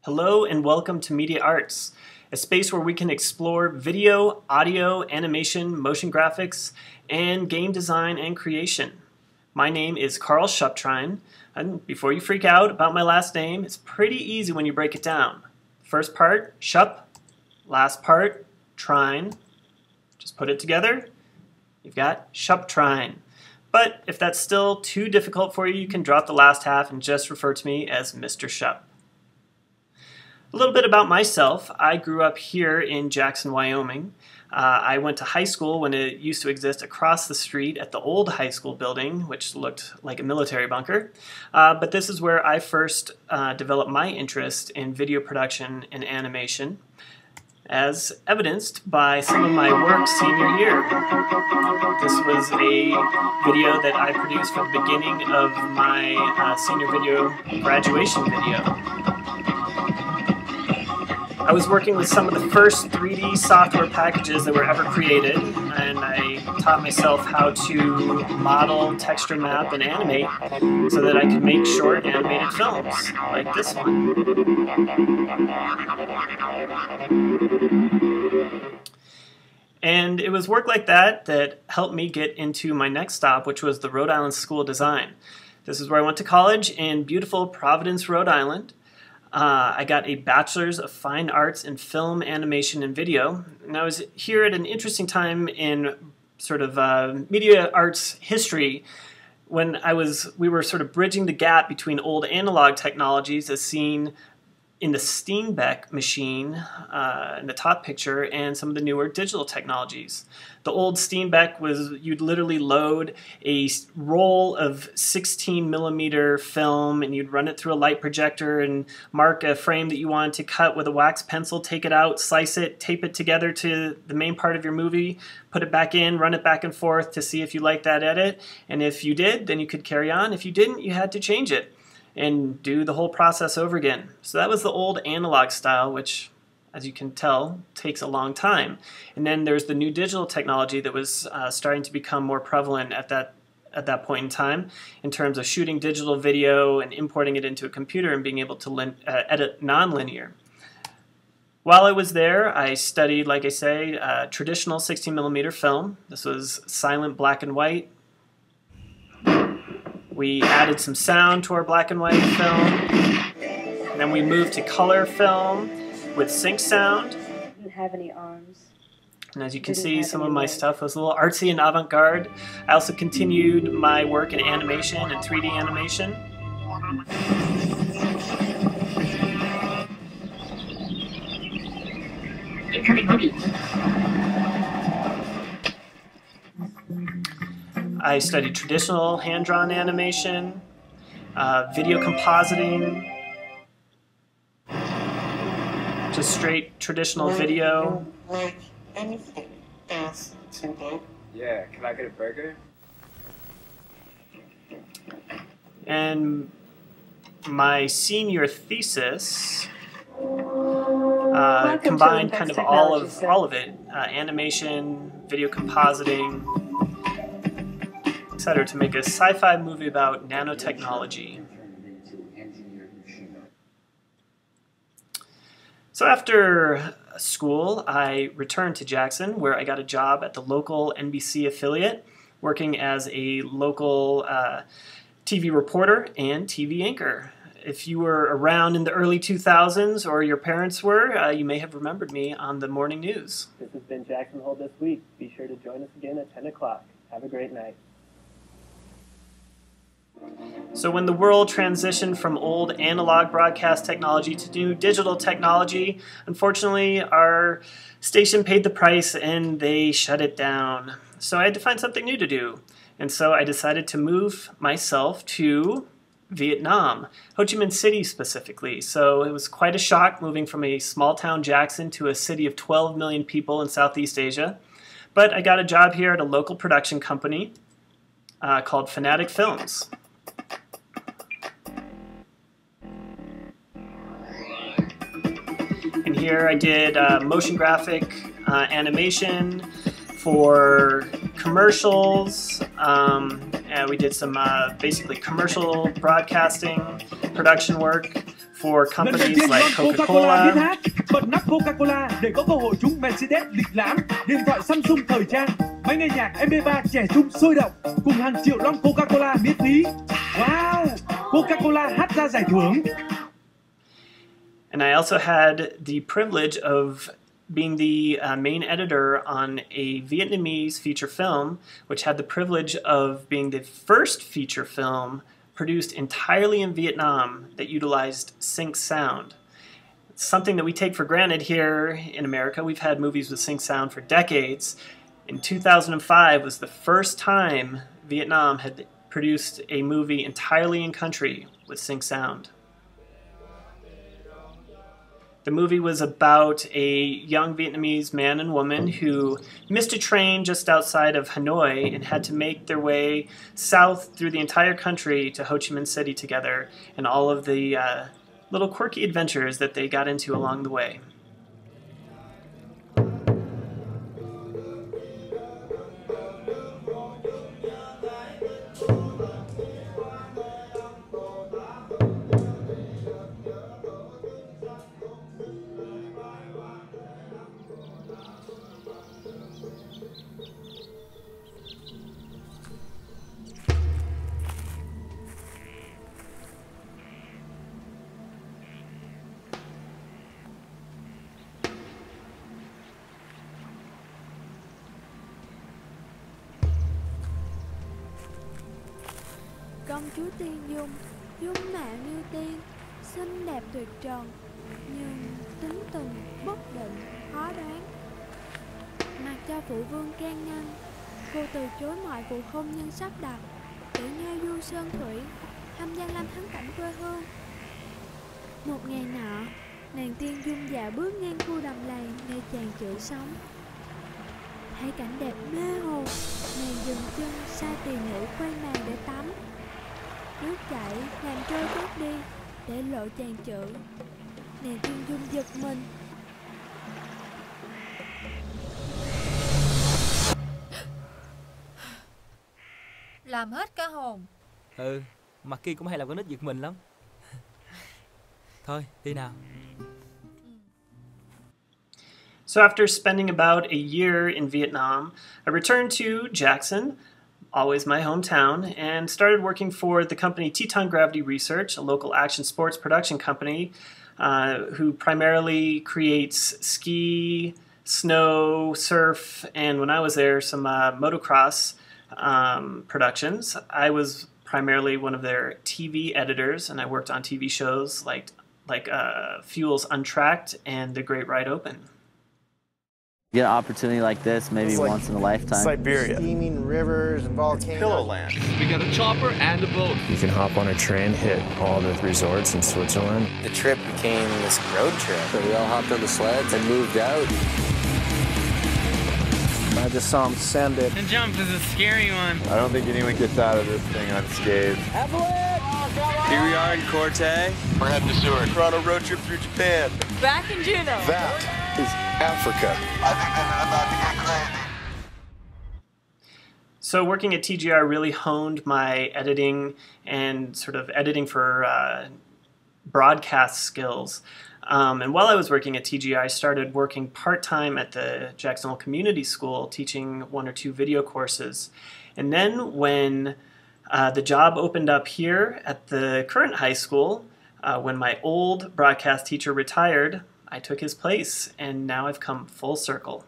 Hello and welcome to Media Arts, a space where we can explore video, audio, animation, motion graphics, and game design and creation. My name is Carl Shuptrine, and before you freak out about my last name, it's pretty easy when you break it down. First part, Shup, last part, Trine. Just put it together, you've got Shuptrine. But if that's still too difficult for you, you can drop the last half and just refer to me as Mr. Shup. A little bit about myself. I grew up here in Jackson, Wyoming. I went to high school when it used to exist across the street at the old high school building, which looked like a military bunker. But this is where I first developed my interest in video production and animation, as evidenced by some of my work senior year. This was a video that I produced for the beginning of my senior video graduation video. I was working with some of the first 3D software packages that were ever created, and I taught myself how to model, texture map, and animate so that I could make short animated films like this one. And it was work like that that helped me get into my next stop, which was the Rhode Island School of Design. This is where I went to college in beautiful Providence, Rhode Island. I got a Bachelor's of Fine Arts in Film, Animation, and Video. And I was here at an interesting time in sort of media arts history when we were sort of bridging the gap between old analog technologies as seen in the Steenbeck machine in the top picture and some of the newer digital technologies. The old Steenbeck was you'd literally load a roll of 16mm film and you'd run it through a light projector and mark a frame that you wanted to cut with a wax pencil, take it out, slice it, tape it together to the main part of your movie, put it back in, run it back and forth to see if you liked that edit, and if you did, then you could carry on. If you didn't, you had to change it and do the whole process over again. So that was the old analog style, which, as you can tell, takes a long time. And then there's the new digital technology that was starting to become more prevalent at that point in time in terms of shooting digital video and importing it into a computer and being able to edit non-linear. While I was there, I studied, like I say, traditional 16mm film. This was silent black and white. We added some sound to our black and white film. And then we moved to color film with sync sound. Didn't have any arms. And as you can see, some of my stuff was a little artsy and avant-garde. I also continued my work in animation and 3D animation. I studied traditional hand-drawn animation, video compositing, just straight traditional video. Like anything else today? Yeah, can I get a burger? And my senior thesis combined kind of all of it, animation, video compositing, etc., to make a sci-fi movie about nanotechnology. So after school, I returned to Jackson, where I got a job at the local NBC affiliate, working as a local TV reporter and TV anchor. If you were around in the early 2000s, or your parents were, you may have remembered me on the morning news. This has been Jackson Hole This Week. Be sure to join us again at 10 o'clock. Have a great night. So when the world transitioned from old analog broadcast technology to new digital technology, unfortunately our station paid the price and they shut it down. So I had to find something new to do. And so I decided to move myself to Vietnam, Ho Chi Minh City specifically. So it was quite a shock moving from a small town Jackson to a city of 12 million people in Southeast Asia. But I got a job here at a local production company called Fanatic Films. And here I did motion graphic animation for commercials, and we did some basically commercial broadcasting production work for companies like Coca-Cola. Bật nắp Coca-Cola để có cơ hội trúng Mercedes lịch lãm, điện thoại Samsung thời trang, máy nghe nhạc MP3 trẻ trung sôi động, cùng hàng triệu lon Coca-Cola miễn phí. Wow! Coca-Cola hát ra giải thưởng. And I also had the privilege of being the main editor on a Vietnamese feature film, which had the privilege of being the first feature film produced entirely in Vietnam that utilized sync sound. It's something that we take for granted here in America. We've had movies with sync sound for decades. In 2005 was the first time Vietnam had produced a movie entirely in country with sync sound. The movie was about a young Vietnamese man and woman who missed a train just outside of Hanoi and had to make their way south through the entire country to Ho Chi Minh City together, and all of the little quirky adventures that they got into along the way. Công chúa Tiên Dung, dung mạo như tiên, xinh đẹp tuyệt trần, nhưng tính tình bất định, khó đoán. Mặc cho phụ vương can ngăn, cô từ chối mọi vụ hôn nhân sắp đặt để nhau du sơn thủy, thăm Giang Lâm thắng cảnh quê hương. Một ngày nọ, nàng Tiên Dung dạo bước ngang khu đầm lầy nơi chàng chữa sống. Thấy cảnh đẹp mê hồn, nàng dừng chân sai tỳ nữ khoan màn để tắm. Nước chảy làm trôi bớt đi để lộ chàng chữ. Nàng Tiên Dung giật mình. Làm hết cả hồn. Mặt kia cũng hay làm con nít giật mình lắm. Thôi, đi nào. So after spending about a year in Vietnam, I returned to Jackson, always my hometown, and started working for the company Teton Gravity Research, a local action sports production company who primarily creates ski, snow, surf, and when I was there, some motocross productions. I was primarily one of their TV editors, and I worked on TV shows like Fuel's Untracked and The Great Ride Open. Get an opportunity like this maybe once in a lifetime. Siberia. Steaming rivers and volcanoes. Pillow land. We got a chopper and a boat. You can hop on a train, hit all the resorts in Switzerland. The trip became this road trip. So we all hopped on the sleds and moved out. I just saw him send it. The jump is a scary one. I don't think anyone gets out of this thing unscathed. Here we are in Corte. We're heading to Seward. We're on a road trip through Japan. Back in Juneau. That is Africa. I think this is about to get crazy. So working at TGR really honed my editing and sort of editing for broadcast skills. And while I was working at TGI, I started working part-time at the Jacksonville Community School, teaching 1 or 2 video courses. And then when the job opened up here at the current high school, when my old broadcast teacher retired, I took his place, and now I've come full circle.